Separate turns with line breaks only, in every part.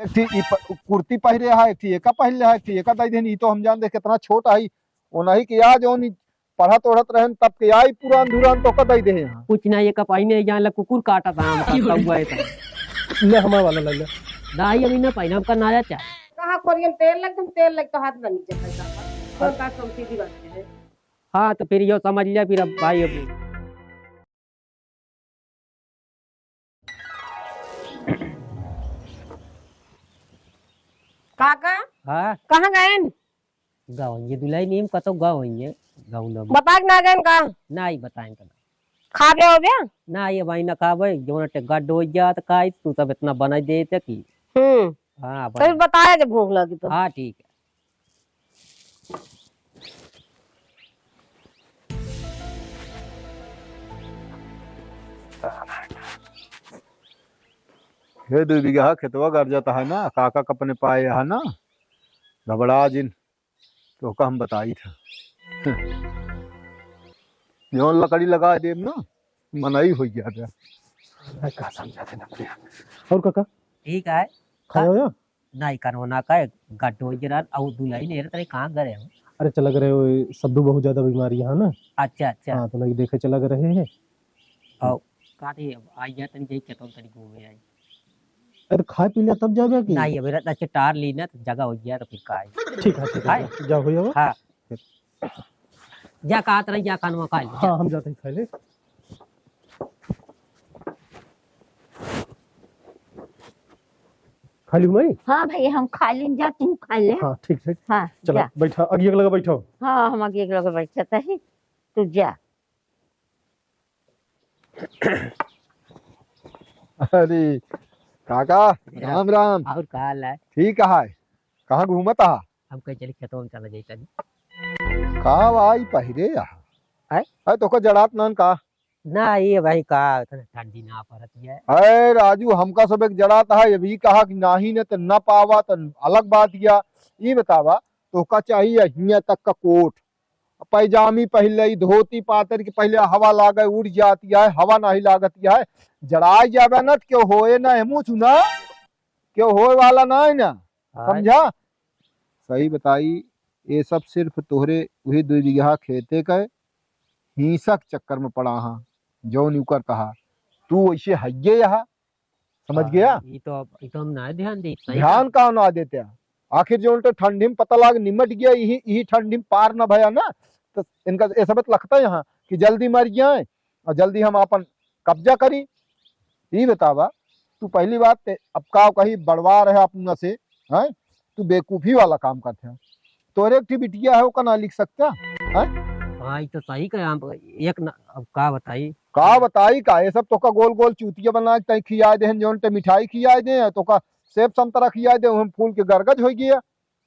कुर्ती पहरे है, एका पहले है, एका दई देन। ई तो हम जान दे कितना छोट है ओनाही के आ जोन पढ़त ओढ़त रहन तब के आई पूरा अंधुरान तो का दई दे यहाँ।
कुछ ना ये कपाई ने जान ला कुकुर काटा था हम का हुआ है
ले हमारा वाला ले ले।
दाई अभी ना पहिना का नाया चा
कहाँ कोरियन तेल लग तुम तेल लग तो हाथ में नीचे फंस जाता कौन का कम सीधी बात है।
हाँ तो फिर यो समझ लिया फिर अब भाई अब
काका
हाँ
कहाँ गए
गाँव ये दुलाई नीम का तो गाँव है गाँव ना
बता ना गए कहाँ
ना ही बताएंगे
खा गए हो गया।
ना ये भाई ना खा भाई जो ना गड्ढ हो गया तो का तू सब इतना बना देते कि हाँ
कभी बताया जब भूख लगी तो।
हाँ ठीक है।
हे 2 बीघा खेतवा कर जाता है ना काका कपने पाए है ना घबरा जिन तो का हम बताई था जौन लकड़ी लगा देम ना मनाई हो गया था।
का समझा देना अपने। और काका
ठीक है
खाया हो या?
नहीं करना का गड्ढ हो गया और दुलाई ने तेरे कहाँ गए हो।
अरे चला रहे हो सद्दू बहुत ज्यादा बीमारी है ना।
अच्छा अच्छा
हाँ तो नहीं देखे चला रहे हैं।
और काटे आई जा तनी जाई खेतों तनी घूमे आई।
अरे खा पी लिया तब जाबे कि
नहीं अबे अच्छा टार ली ना तो जगह हो गया तो फिर का आई।
ठीक है जा हो
हाँ जा कहा तरह जा खानवा खा ले।
हाँ हम जाते हैं खा ले। खा ली मैं।
हाँ भाई हम खा लें जा तुम खा ले।
हाँ ठीक ठीक
हाँ
चलो
जा।
बैठा आगे लगा बैठो।
हाँ हम आगे एक लोग बैठता है तू जा।
अरे काका राम राम।
और कहा है
ठीक है कहाँ घूमत हा
हम कहीं चले खेतों में चला जाता
कहाँ आई पहरे यहाँ
है
तो का जड़ात नन का
ना ये भाई का ठंडी ना पड़ती है।
अरे राजू हमका सब एक जड़ात है ये भी कहा कि नाही ने तो न पावा तो अलग बात किया। ये बतावा तो का चाहिए हिया तक का कोट पैजामी पहले धोती पातर की पहले हवा लागे उड़ जाती है हवा नहीं लागती है जड़ाई जावे न क्यों होए ना हमू सुना क्यों होए वाला ना है ना समझा। सही बताई ये सब सिर्फ तोहरे वही 2 बीघा खेते के हिंसक चक्कर में पड़ा हा जो न्यूकर कहा तू वैसे हइये यहाँ समझ गया।
ये तो हम ना ध्यान दे
ध्यान कहाँ ना देते हैं आखिर जो उल्टे ठंडी में पता लाग निमट गया यही ठंडी में पार न भया ना तो इनका ये सब लगता है यहाँ कि जल्दी मर जाए और जल्दी हम अपन कब्जा करी। ये बतावा तू पहली बात अब का कहीं बढ़वा रहे अपना से है तू बेकूफी वाला काम करते हैं तोरे एक बिटिया है वो का ना लिख सकता है।
हाँ ये तो सही कहे हम एक न, अब का
बताई का ये सब तो का गोल गोल चूतिया बना के खिया दे जो मिठाई खिया दे तो का सेब संतरा खिया दे हम फूल के गरगज हो गया।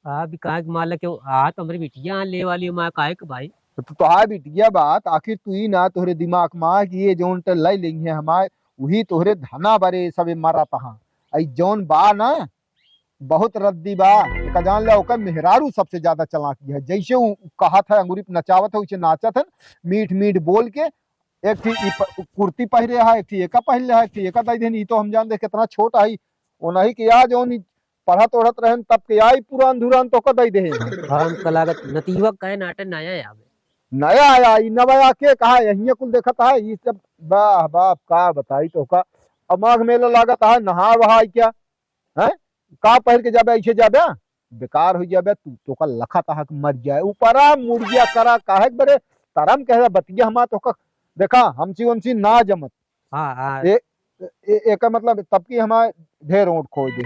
अभी कहा मान लो आ तो हमारी बिटिया ले वाली माँ का भाई
तो आ बिटिया बात आखिर तू ही ना तोहरे दिमाग में कि ये जोन टे लई लेंगे हमारे वही तोहरे धना बरे सब मारा तहा आई जोन बा ना बहुत रद्दी बा का जान ले ओकर मेहरारू सबसे ज्यादा चालाकी है जैसे वो कहा था अंगूरी पे नचावत है वैसे नाचत है मीठ मीठ बोल के एक कुर्ती पहरे है एका पहले है एका दई देन। ई तो हम जान दे कितना छोट है ओनाही के आ जोन पढ़त ओढ़त रहन तब के आई पूरा अंधुरान तो का दई दे।
हम कलागत नतीवा कहे नाटक नया आवे
नया आया ई नया के कहा यही कुल देखत है ये सब वाह बाप का बताई तो का अमाग मेला लागत है नहा वहा क्या है का पहन के जाबे ऐसे जाबे बेकार हो जाबे तू तो का लखा तहा मर जाए ऊपरा मुर्गिया करा काहे बरे तरम कहे बतिया हम तो का देखा हमसी उनसी ना जमत।
हाँ हाँ
एक मतलब तब की हमारे ढेर ओट खोज दे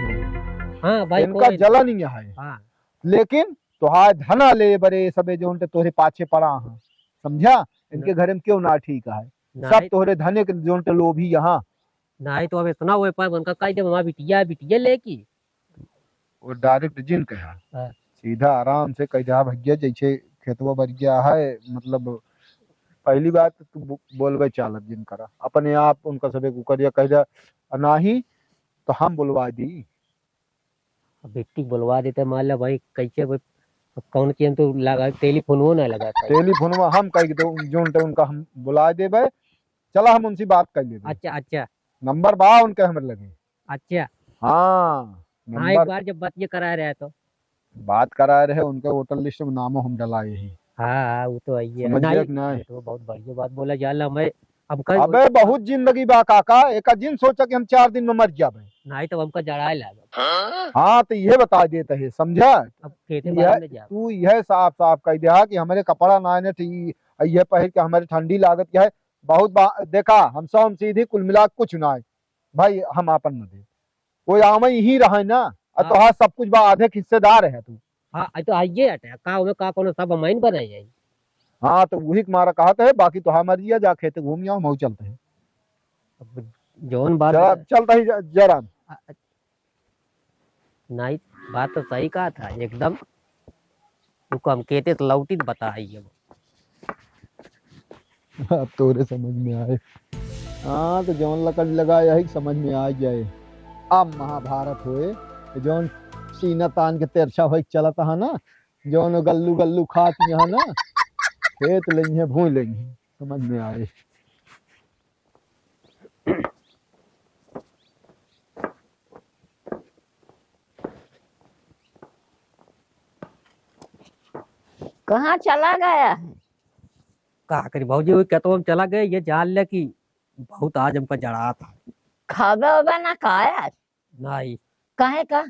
हाँ भाई
इनका जला नहीं है
हाँ
लेकिन तुहार धना ले बरे सबे जो तोहरे पाछे पड़ा है समझा इनके घर में क्यों ना ठीक है सब तोहरे धने के जो लोभी यहाँ
नहीं तो अब इतना हुए पर उनका कह दे माँ बिटिया बिटिया लेकी
वो डायरेक्ट जिन कहा सीधा आराम से कह जा भैया जैसे खेतवा भर गया है मतलब पहली बात तू बोलबे चालत जिन करा अपने आप उनका सबे कुकरिया कह जा नाही तो हम बुलवा दी
बेटी बुलवा देते मान लो भाई कैसे भाई कौन की तो लगा टेलीफोन वो ना लगा
टेलीफोन में हम कह दो जो उनका हम बुला देबे चला हम उनसे बात कर लेबे।
अच्छा अच्छा
नंबर बा उनके हमर लगे
अच्छा
हाँ
हाँ एक
नंबर
बार जब बात ये करा रहे तो
बात करा रहे, उनके वोटर लिस्ट में नामो हम डलाए ही।
हाँ वो तो आइए
समझ गया
नहीं
कि नहीं?
ये तो बहुत बढ़िया बात बोला जाला मैं हमका
अबे बहुत जिंदगी बा काका, एक दिन सोचा कि हम 4 दिन में मर जाबे।
नहीं तो हमका जड़ाए लागा
हाँ तो ये बता देते है, समझा?
अब खेते
यह
बारे में जा
तू यह साफ साफ कह दिया कि हमारे कपड़ा ना ने ठीक, ये पहन के हमारे ठंडी लागत क्या है। देखा हम सब सीधी कुल मिला के कुछ ना है भाई, हम आपन न दे कोई आम ही रहा ना। और तो हाँ सब कुछ बा, आधे हिस्सेदार है तू।
हाँ तो आइए हटे का में का कोनो सब अमाइन बनाई जाए
हाँ तो वही तुम्हारा कहा है, बाकी तो हाँ मर्जी है, जा खेते घूम आओ, मऊ चलते हैं।
अब जौन बात
चलता ही जरा।
नहीं बात तो सही कहा था एकदम तुमको हम कहते तो लौटी बताइए
अब तोरे समझ में आए। हाँ तो जौन लकड़ लगा यही समझ में आ जाए। अब महाभारत होए जौन सीना तान के तेरछा हो चलत है ना, जौन गल्लू गल्लू खात यहाँ ना, खेत लेंगे भूल लेंगे, समझ में आए।
कहाँ चला गया है?
का करी भाजी वो क्या तो हम चला गए ये जान लिया कि बहुत आज हमका जड़ा था
खाबे उबे ना खाया?
नहीं
काहे का?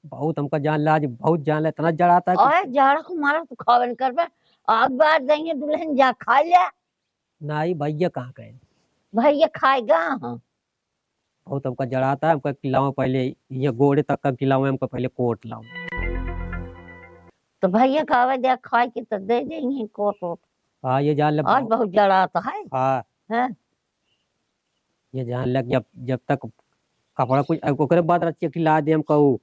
बहुत हमका जान लिया आज बहुत जान लिया इतना जड़ा था कि
और जाड़ा को मारा तो खावन कर बे। आग बार देंगे दुल्हन जा खा लिया।
नहीं भैया कहाँ गए
भैया खाएगा हाँ।
बहुत हमका जड़ा था हमका खिलाओ पहले ये गोड़े तक का खिलाओ हमको पहले कोट लाओ
तो भैया खावे दे खाए के तो दे देंगे कोट वोट।
हाँ ये जान लिया
आज बहुत जड़ा तो है।
हाँ
हैं?
ये जान लिया जब जब तक कपड़ा कुछ ओकरे बाद रच्चे खिला दे हम कहू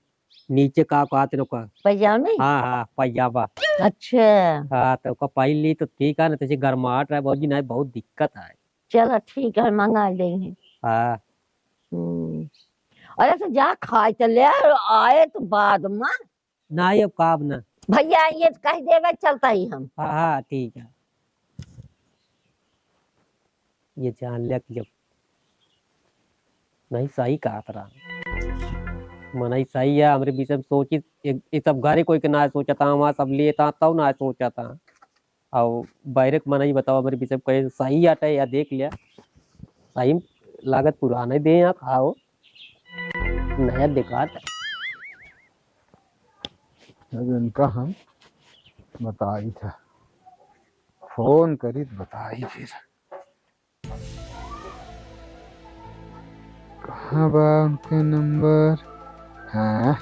नीचे का आते नो का
पैजामे?
हाँ हाँ पैजामा
अच्छा
हाँ तो का पाई ली तो ठीक है ना तैसे गर्माहट रहा भाजी नहीं बहुत दिक्कत है
चलो ठीक है मंगा लेंगे।
हाँ
अरे तो जा खाए चले आए तो बाद में
नहीं अब काब ना
भैया ये कह देवे चलता ही हम।
हाँ हाँ ठीक है ये जान लिया कि जब नहीं सही कहा था मन ही सही है हमारे बीच में सोची ये सब घरे कोई के ना सोचा था वहाँ सब लिए था तब ना सोचा था और बैरक मन ही बताओ हमारे बीच में कहीं सही आता है या देख लिया सही लागत पुराने दे यहाँ खाओ नया दिखाता
इनका हम बताई था, फोन करी तो बताई फिर कहाँ बा उनका नंबर। हाँ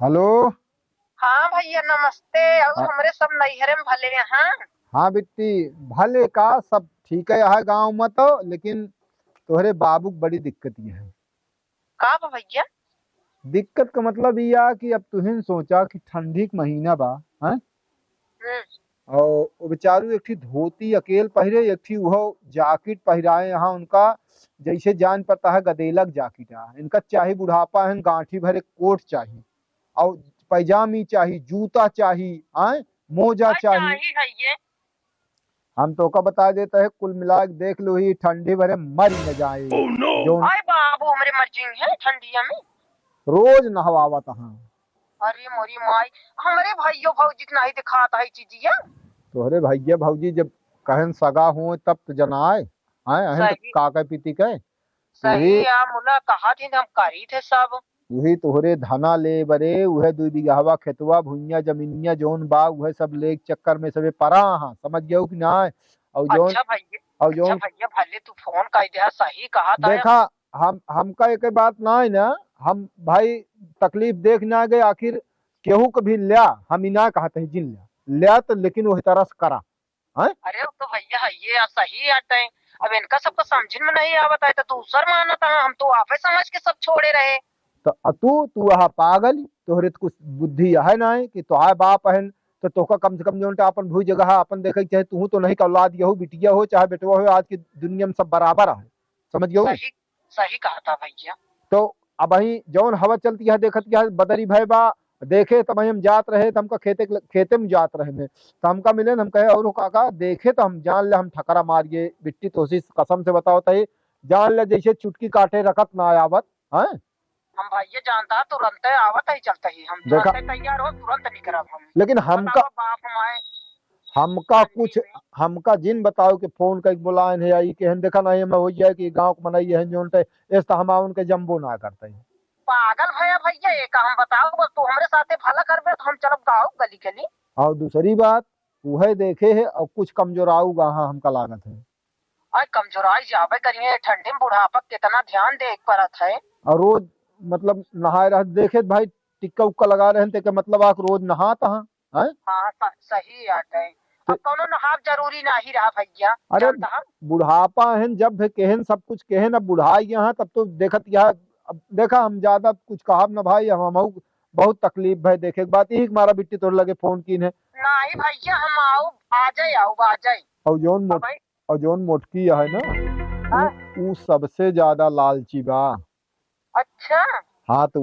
हेलो।
हाँ भैया नमस्ते। और
हाँ।
हमरे सब नैहरे में भले हैं।
हाँ बिट्टी भले का सब ठीक है यहाँ गांव में तो, लेकिन तोहरे बाबू की बड़ी दिक्कत ये है।
का बा भैया?
दिक्कत का मतलब यह कि अब तुहिन सोचा कि ठंडी के महीना बा हैं, और वो बेचारू एक थी धोती अकेल पहिरे, एक थी वो जैकेट पहिराए यहाँ उनका जैसे जान पता है गदेलक जैकेट है इनका, चाहे बुढ़ापा है गांठी भरे कोट चाहिए और पैजामी चाहिए, जूता चाहिए, आए मोजा चाहिए।
चाहिए।
हम तो का बता देते हैं कुल मिला के देख लो ही ठंडी भरे मर न जाए। जो
आय बाबू हमरे मर्जी है ठंडिया में
रोज नहवावत हाँ।
अरे मोरी माई हमरे भाइयों भौजी के नहीं दिखाता है चीजिया।
तोहरे भैया भौजी जब कहन सगा हो तब तो जनाए आए अहन तो
सही।
काका पीती के
सही आ मुला कहा थी हम करी थे सब।
वही तोहरे धना ले बरे उहे 2 बीघावा खेतवा भुइया जमीनिया जोन बा उहे सब ले के चक्कर में सबे परा हाँ, समझ गयो कि ना। और जोन
अच्छा भैया
और
अच्छा
जोन
भैया भले तू फोन कर दिया सही कहा था।
देखा हमका एक बात ना है ना, हम भाई तकलीफ देख ना गए आखिर केहू कभी लिया हम ही ना कहते हैं जिन लिया तो, लेकिन वही तरह से करा है।
अरे वो तो भैया है ये सही आते हैं। अब इनका सबको समझ में नहीं आवत है तो दूसर माना था हम तो आपे समझ के सब छोड़े रहे।
तो तू वहाँ पागल तोहरे तो कुछ बुद्धि है ना कि तोहार बाप है तो तोका कम से कम जो अपन भू जगह अपन देखे चाहे तू तो नहीं का औलाद हो बिटिया हो चाहे बेटवा हो, आज की दुनिया में सब बराबर है, समझ गयो।
सही सही कहा था भैया।
तो अब वही जौन हवा चलती है देखत है बदरी भय बा देखे तब हम जात रहे तो हमका खेते में जात रहे में तो हमका मिले न हम कहे और काका देखे तो हम जान ले हम ठकरा मारिए बिट्टी तो कसम से बताओ तही जान ले जैसे चुटकी काटे रखत ना आवत है।
हम भैया जानता तुरंत आवत ही चलता ही हम
देखा-
तुरंत तैयार हो तुरंत निकल हम।
लेकिन हमका
बताओ बाप हमारे
हमका कुछ हमका जिन बताओ कि फोन का बुलाए है आई के देखा नहीं मैं हो जाए कि गांव को मनाई है जोन इस तो हम उनके जम्बो ना करते हैं।
पागल भैया भैया एक हम बताओ बस तू हमरे साथे भला करबे तो हम चलब गाँव गली गली।
और दूसरी बात वह देखे है और कुछ कमजोराऊ गाहा हमका लागत है
और कमजोराई जावे करिए ठंडी में बुढ़ापा कितना ध्यान दे परत है।
और रोज मतलब नहाए रह देखे भाई टिक्का उक्का लगा रहे हैं मतलब आप रोज नहाता हैं हैं?
हाँ सही आते है। अब कोनो नहाब जरूरी नहीं रहा भैया।
अरे
जानता हम
बुढ़ापा है जब है केहन सब कुछ केहन अब बुढ़ाई यहाँ तब तो देखत यहाँ अब देखा हम ज्यादा कुछ कहब ना भाई हम बहुत तकलीफ भाई देखे के बात यही हमारा बिट्टी तोड़ लगे फोन की है
नहीं भैया हम आओ आ जाए
और जोन मोटकी है ना
हाँ?
वो सबसे ज्यादा लालची बा।
अच्छा
हाँ तो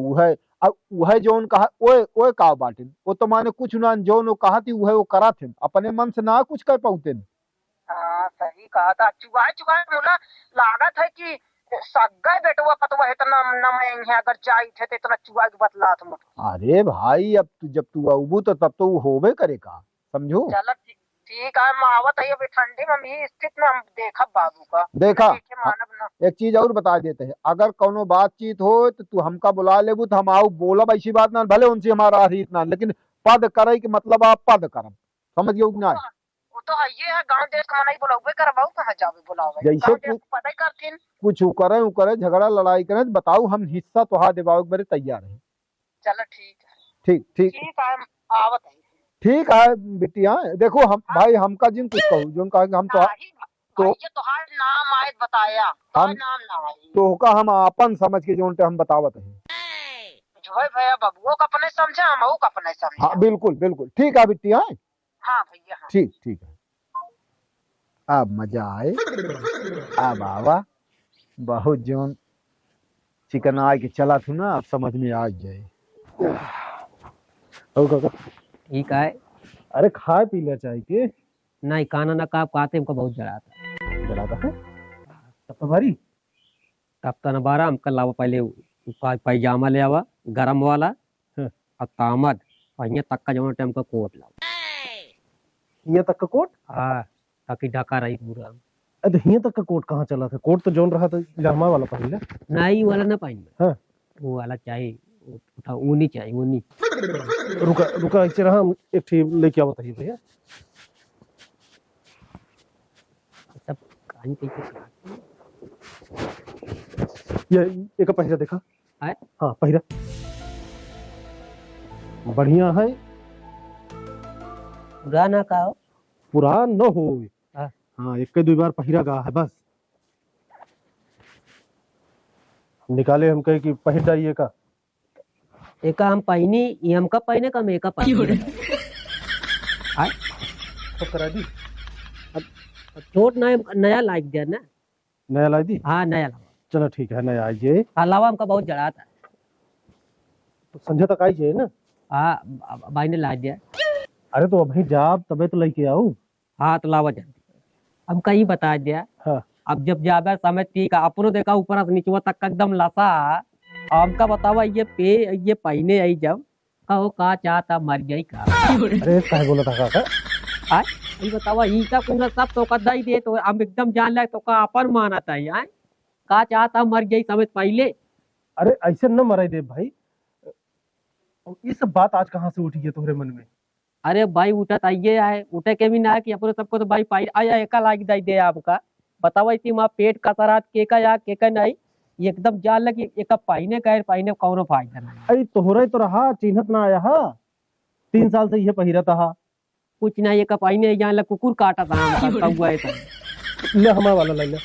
वह जोन कहा ओए का बाटिन वो तो माने कुछ ना जोन वो कहा थी वो करा थे अपने मन से ना कुछ कर पाते।
हाँ सही कहा था चुगाए मुला लागत है कि सगाई बेटवा पतवा है इतना न है अगर जाई थे तो इतना चुगाए के बतला तुम।
अरे भाई अब जब तू अबू तो तब तो वो होबे करेगा समझो।
चलो ठीक है हम आवत है अभी ठंडी में भी स्थित में हम देखा बाबू का
देखा
देखे मानव ना।
एक चीज और बता देते हैं अगर कोनो बातचीत हो तो तू हमका बुला लेबू तो हम आओ बोलब ऐसी बात ना भले उनसे हमारा रीत ना लेकिन पद करे कि मतलब आप पद करम समझ गए ना।
वो तो है ये है गांव देश का मनाई बुलावे करबाऊ कहां जावे बुलावे
जैसे
गांव देश को पता ही करथिन।
कुछ करे झगड़ा लड़ाई करे बताओ हम हिस्सा तो हाथ दिवाओ मेरे तैयार है।
चलो ठीक है
ठीक ठीक
ठीक है हम आवत है।
ठीक है बिटिया देखो हम भाई हमका जिन कुछ कहू जो कहा हम तो
ये तो हर नाम आयत बताया
हम
नाम ना आई
तो का हम अपन समझ के जोन पे हम बतावत है।
जो है भैया बबुओं का अपने समझा हम का अपने समझा।
हाँ बिल्कुल बिल्कुल ठीक है बिटिया
हाँ भैया हाँ।
ठीक ठीक है। अब मजा आए अब आवा बहुत जोन चिकन आ के चला थू ना अब समझ में आ जाए।
ओ काका
ठीक है
अरे खाए पी ले चाय के
नहीं खाना ना का खाते हमको बहुत जड़ा था
जलाता है तब तो भारी
तब तो नबारा हमका लावा पहले पैजामा ले आवा गरम वाला
हाँ।
और तामद और यहाँ तक का जो टाइम का कोट लावा
यहाँ तक का कोट
हाँ ताकि ढका रही पूरा।
अरे यहाँ तक का कोट कहाँ चला था कोट तो जोन रहा था जामा वाला पहले
नहीं वाला ना पाइन
हाँ।
वो वाला चाहिए ऊनी चाहिए ऊनी।
रुका रुका ऐसे रहा एक ठीक लेके आओ बताइए भैया
सब कहानी कैसे काटते?
ये एक पहिरा देखा
है?
हाँ पहिरा बढ़िया है
पुराना का हो
पुरान न हो।
हाँ।
हाँ एक दो बार पहिरा गा है बस निकाले हम कहे कि पहिर जाइए का
एक हम पहनी ये हमका पहने का मैं का पहने
तो करा दी
छोट नया लाइक दिया ना।
नया ला दी
हाँ नया लावा
चलो ठीक है नया आइए
अलावा हमका बहुत जड़ा था
तो संजय तक आई जाए ना।
हाँ भाई ने ला दिया।
अरे तो अभी जाब तबे तो लेके आओ।
हाँ तो लावा जल्दी हमका ही बता दिया।
हाँ
अब जब जाबे समय ठीक है अपनो देखा ऊपर से नीचवा तक एकदम लासा हमका बतावा ये पहने आई जब कहो का चाहता मर गई का
अरे काहे बोला था काका
आय ये बतावा ई का पूरा सब तो का दई दे तो हम एकदम जान ले तो का अपन माना था यार का चाहता मर गई समय पहले।
अरे ऐसे न मराई दे भाई ये सब बात आज कहाँ से उठी है तुम्हारे मन में।
अरे भाई उठत आइए आए उठे के भी ना कि अपने सबको तो भाई पाई आया एका लाग दई दे आपका बतावा इसी मां पेट का सरात के का या के का नहीं एकदम जान लगी एक पाइने का पाइने कौनो फायदा नहीं।
अरे तोहरा तो रहा चिन्हत ना आया हा 3 साल से ये पहिरा था
कुछ नहीं एक पाइने जान लग कुकुर काटा था हमका हुआ है तो
ले हमारा वाला ले ले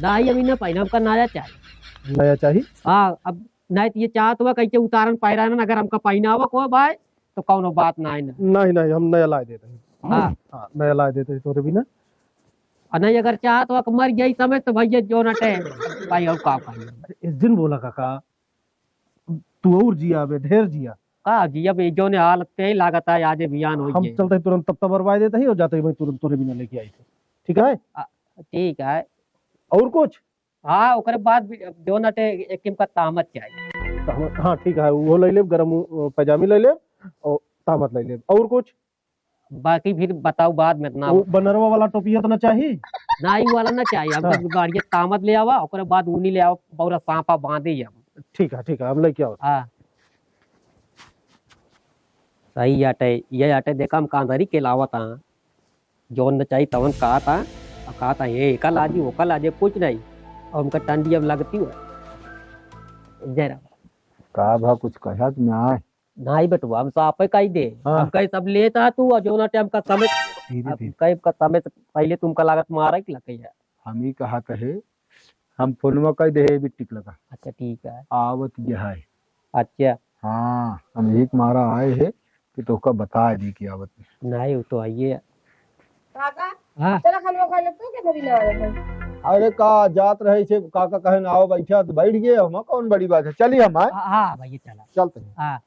दाई अभी ना पाइना हमका नया चाहिए
नया चाहिए।
हाँ अब नहीं तो ये चाहत हुआ कैसे उतारन पायरा ना अगर हमका पाइना हुआ को भाई तो कौनो बात ना है ना।
नहीं नहीं हम नया ला देते हैं।
हाँ
हाँ नया ला देते हैं तोरे भी ना
और नहीं अगर चाहत हुआ मर गई समय तो भैया जो नटे भाई और का पाइना
इस दिन बोला काका तू और जिया बे ढेर जिया
का जी अब जो ने हालत पे ही लागत है आज बयान हो
हम
गए
चलते तुरंत तब बरवाए देते ही और जाते ही वहीं तुरंत तोरे बिना लेके आई थे। ठीक है,
ठीक है।
और कुछ?
हाँ ओकरे बाद भी जो नटे एक किम का तामत चाहिए।
हाँ ठीक है, वो ले ले, गरम पैजामी ले ले और तामत ले ले। और कुछ?
बाकी फिर बताओ बाद में ना
वो बनरवा वाला टोपिया तो ना चाहिए?
ना ही वाला ना चाहिए हमको गाड़ी तामत ले आवा ओकरे बाद ऊनी ले आवा पूरा सांपा बांधे हम।
ठीक है, हम लेके आओ।
हाँ सही आटे ये आटे देखा हम कांधारी के लावा था जो न चाहिए तवन कहा था ये कल आजी वो कल आजे कुछ नहीं और उनका टंडी अब लगती हुआ जरा
का भा कुछ कहा ना
नहीं बेटुआ हम साफ का ही दे
हाँ।
हम कहीं सब लेता तू और जो ना टाइम का समय
धीरे धीरे
कहीं का समय से पहले तुमका लागत मारा कि लगे है।
हम ही कहा कहे हम फोनवा कह दे भी टिक लगा
अच्छा ठीक है।
आवत ये है।
अच्छा
हाँ हम एक मारा आए है कि तो का बता दी कि आवत
नहीं वो तो आइए।
काका
हाँ
चला खाना खा ले तू के नबी ना आए
अरे का जात रहे छे काका कहे ना आओ बैठा तो बैठ गए हम कौन बड़ी बात है चलिए हम आए
हाँ भाई चला
चलते हैं।
हाँ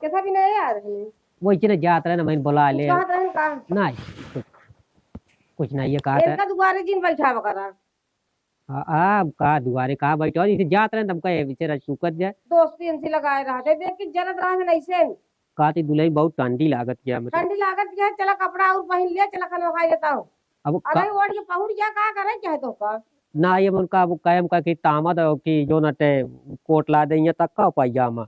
कैसा भी नहीं यार है
वो इतने जात रहे ना मैंने बोला ले
कहां रहन का
नहीं कुछ नहीं ये कहा था
इनका दुबारे जिन बैठा बकरा
हाँ कहा दुआरे कहा बैठो इसे जात रहे तुम कहे बेचारा सुकत जाए
दोस्ती इनसे लगाए रहा थे देख के जरत रहा है ऐसे
कहा थी दुल्हन बहुत ठंडी लागत क्या मतलब
ठंडी लागत क्या है चला कपड़ा और पहन लिया चला खाना खा लेता हूँ
अब
अरे ओढ़ के पहुंच जा का करे क्या है तो का
ना ये उनका वो कायम का कि तामत हो कि जो नटे कोट ला देंगे तक का पायजामा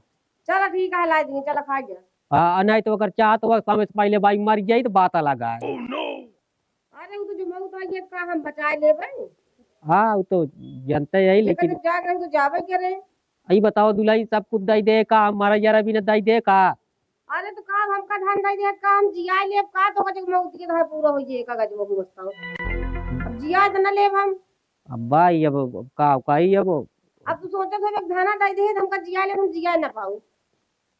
चला ठीक है ला देंगे चला खा गया
हाँ नहीं तो अगर चाह तो समय से पहले भाई मर जाये तो बात लगा है।
अरे वो तो जो मौत आई है का हम बचाए ले भाई
हाँ वो तो जानते यही
लेकिन
लेकिन
जब जाग रहे तो जावे करे
यही बताओ दुल्हन सब कुछ दई दे का हमारा जरा भी न दई दे का
अरे तो काम हमका धान दे दे का हम जिया ले का तो गज मौत के धार पूरा हो जाए का गज बहु बस्ताओ अब जिया तो न ले हम
अब भाई अब का ही अब
अब तू सोचे तो एक धाना दे दे हमका जिया ले हम जिया न पाऊ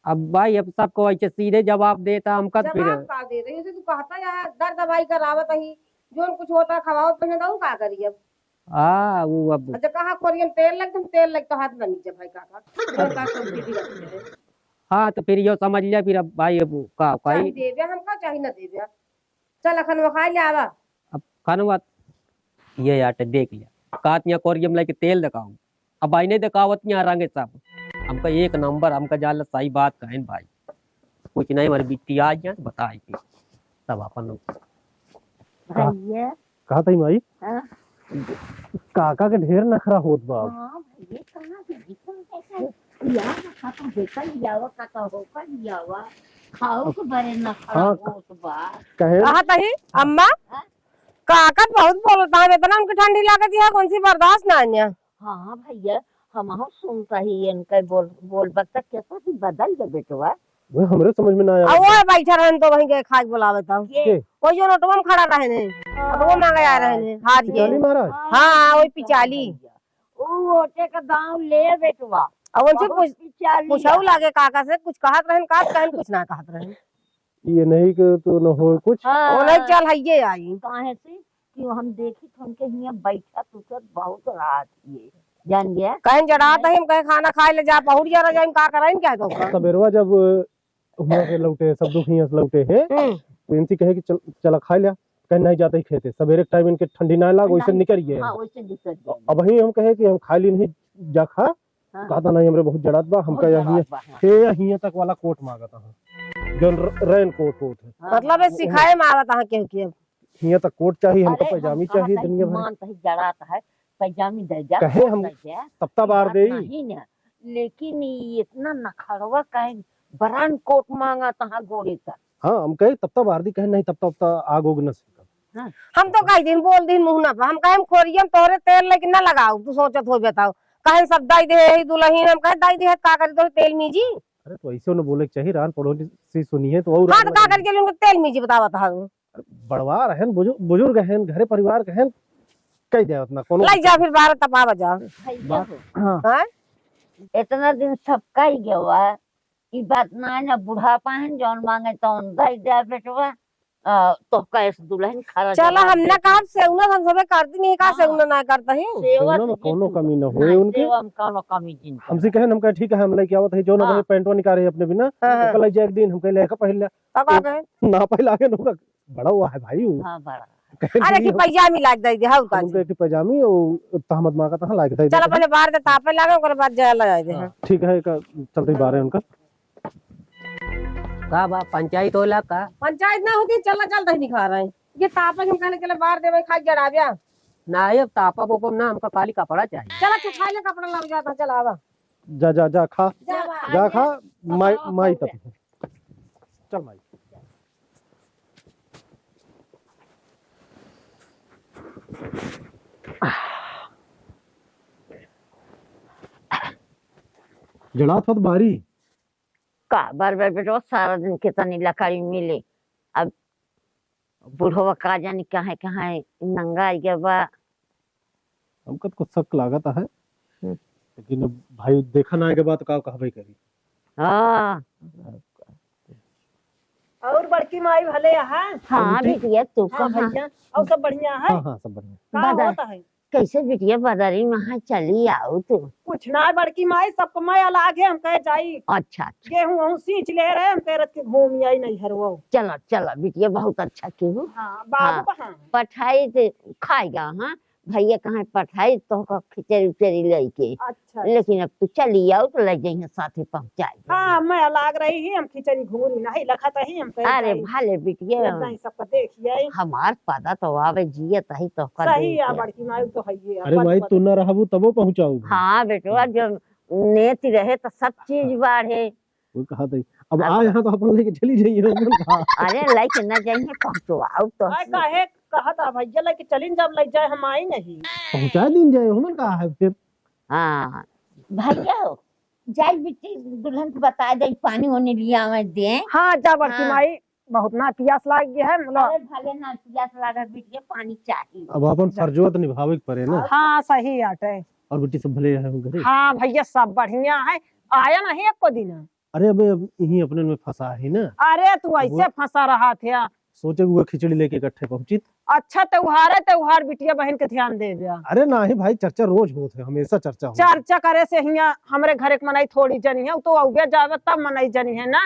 अब भाई अब सबको ऐसे सीधे जवाब देता हमका फिर
जवाब का दे रही उसे तू कहता यार दर्द दवाई करावत ही जोन कुछ होता खवाओ तो मैं दऊ का करी अब
हाँ वो अब
अच्छा कहा कोरियन तेल लग तो हाथ ना नीचे भाई काका का सब दीदी रखते हैं
हाँ तो फिर यो समझ लिया फिर अब भाई अब का
चाहे देवे हमका चाहे न देवे चल अखन वो खा ले आवा
अब खानवा ये आटे देख लिया कातिया कोरियम लेके तेल दिखाऊं अब भाई नहीं दिखावत यहाँ रंगे सब हमका एक नंबर हमका जाल सही बात कहें भाई कुछ नहीं हमारी बिट्टी आज यहाँ बताई थी सब अपन
भैया
कहा था माई
हाँ
काका के ढेर नखरा होत बा।
हाँ भैया कहाँ से दिखा कैसा या काका बेकल यावा काका होकर यावा खाओ के बरे नखरा
हाँ।
होत बा
कहे
कहा तही अम्मा काका बहुत बोलता है इतना उनकी ठंडी लागत है कौन सी बर्दाश्त ना है
हाँ भैया हम सुनता ही इनका बोल बकता कैसा भी बदल गए बेटवा
वो हमरे समझ में ना आया।
अब वो बैठा रहन तो वहीं के खाज बुलावता हूँ
के
वो जो नोटवा में खड़ा रहे ने अब वो मांगे आ रहे ने हार ये
पिचाली महाराज
हाँ वही पिचाली
ओ ओटे का दाम ले बेटवा
अब उनसे
बहुत पिचाली
पूछाऊ लागे काका से कुछ कहत रहन कुछ ना कहत रहन
ये नहीं कि तो न हो कुछ।
वो नहीं चल हइये आई
काहे से कि हम देखी तो उनके यहाँ बैठा तो बहुत रात ये जान गया
कहीं जड़ात है कहीं खाना खाए ले जा पहुंच जा रहा का करें क्या तो
सबेरवा जब हुआ के लौटे सब दुख हियां से लौटे हैं तो इनसे कहे कि चला खा लिया, कहीं नहीं जाते ही खेते सवेरे टाइम इनके ठंडी ना लाग वैसे निकल गए।
हाँ वैसे निकल गए
अब वही हम कहे कि हम खा ली नहीं जा खा
हाँ।
कहता नहीं हमरे बहुत जड़ात बा हमका यहाँ हे हियां तक वाला कोट मांगता हूँ जो रेन कोट है
मतलब है सिखाए में आवत है के
हियां तक कोट चाहिए हमको
अरे
पैजामी
हम
चाहिए
कहा
दुनिया भर
मान तो जड़ाता है पैजामी दे जा
कहे हम तप्ता बार दे
नहीं ना लेकिन ये इतना नखरवा कहे बरान कोट मांगा तहाँ गोड़े तक
हाँ हम कहे तप्ता बार दी कहे नहीं तप्ता आग उग न सीखा।
हम तो कई दिन बोल दिन मुंह ना पा हम कहे खोरियम तोरे तेल लेकिन ना लगाओ तू सोचत हो बताओ कहे सब दाई दे दुल्हन हम कहे दाई दे का करी तो तेल मीजी
अरे तो ऐसे न बोले चाहिए रान पड़ोसी से सुनी है तो और
हाँ तो का करके उनको तेल मीजी बतावत है
बड़वा रहन बुजुर्ग हैं घरे परिवार के हैं कह दे उतना कोनो
लाई जा फिर 12 तपा बजा
भैया हो
हाँ
हैं
इतना दिन सबका ही गया ई बात ना है ना बुढ़ापा है जौन मांगे तो दे दे बेटवा तो कैसे दुल्हन खरा
चला हमने कहा सेवना हम सबे करती नहीं कहा सेवना ना करता ही
सेवना में कोनो कमी न होए उनके
कोनो कमी जिन
हमसे कहे हम कहे ठीक है हम लेके आवत है जो ना पैंटवा निकाले अपने बिना
हाँ।
कल जाए एक दिन हम कहे लेके पहले
तब आ गए
ना पहले आगे नो बड़ा हुआ है भाई वो
हां बड़ा
अरे की पैजामी लाग दई दे हाउ का
उनके की पैजामी और तहमद मां का तहां लाग दे
चला पहले बाहर दे तापे लागे ओकर बाद जाए लगा दे
ठीक है का चलते बाहर है उनका
का बा पंचायत होला का
पंचायत ना होती चला चलता ही दिखा रहे हैं ये तापे हम कहने के लिए बाहर देवे खा जड़ा गया
ना अब तापा पोपो ना हमका खाली कपड़ा चाहिए।
चला चुखा ले कपड़ा लग जाता चला आवा
जा जा जा खा जा खा माई तक चल माई जड़ा था बारी
का बार बेटो सारा दिन कितनी लकड़ी मिले अब बुढ़वा का जानी कहाँ है नंगा गया बा
हमका तो कुछ शक लागत है लेकिन अब भाई देखा ना के बाद का कहबे करी
हाँ
और बड़की माई भले है
हाँ बिटिया तू कहाँ
और सब बढ़िया है
हाँ हाँ सब बढ़िया
का
बदर
होता है
कैसे बिटिया बदरी वहाँ चली आओ तू
कुछ ना बड़की माई सबको मैं अलग है हम कहे जाई
अच्छा अच्छा
गेहूं हम सींच ले रहे हम कह रहे कि घूम आई नहीं हरवा
चलो चलो बिटिया बहुत अच्छा की हूँ
हाँ बाबू
हाँ।
कहाँ
पठाई तो खाएगा हाँ भैया कहाँ पठाई तो खिचड़ी उचड़ी लेके
अच्छा
लेकिन अब तू चली आओ तो ले जाइए साथे पहुँचाई
हाँ मैं अलग रही ही हम खिचड़ी घूरी नहीं लखत ही हम कहे
अरे
जाई।
भाले बिटिया
नहीं सबको देखिए
हमार पता तो आवे जिये तही तो कर
सही है
देती।
बड़की माई तो है ही
अरे माई तू ना रहबू तबो पहुंचाऊ
हाँ बेटवा जब नेति रहे तो सब चीज बढ़े
वो कहा था अब आ यहाँ तो अपन लेके चली जाइए हमन कहा
अरे लेके न जाइए पहुँचवाओ तो
आय काहे कहा था भैया लेके चलिन जब लग जाए हम आई नहीं
पहुंचा दिन जाए हमन कहा है फिर
हाँ भैया हो जाई बिटी दुल्हन को बता दे पानी होने लिया मैं दे
हाँ जा बड़की
हाँ।
माई बहुत ना प्यास लाग गया है मतलब
अरे भले ना प्यास लगा बिटिया पानी चाहिए
अब अपन फर्जवा तो निभावे के पड़े ना
हाँ सही आटे
और बेटी सब भले है घरे
हाँ भैया सब बढ़िया है आया नहीं एक को दिन
अरे अब यही अपने में फंसा है ना
अरे तू ऐसे फंसा रहा था
सोचे हुआ खिचड़ी लेके इकट्ठे पहुंची
अच्छा त्योहार बिटिया बहन के ध्यान दे दिया
अरे ना ही भाई चर्चा रोज होत है हमेशा चर्चा हो
चर्चा करे से हिया हमरे घरे के मनाई थोड़ी जनी है तो औगे जावे तब मनाई जनी है ना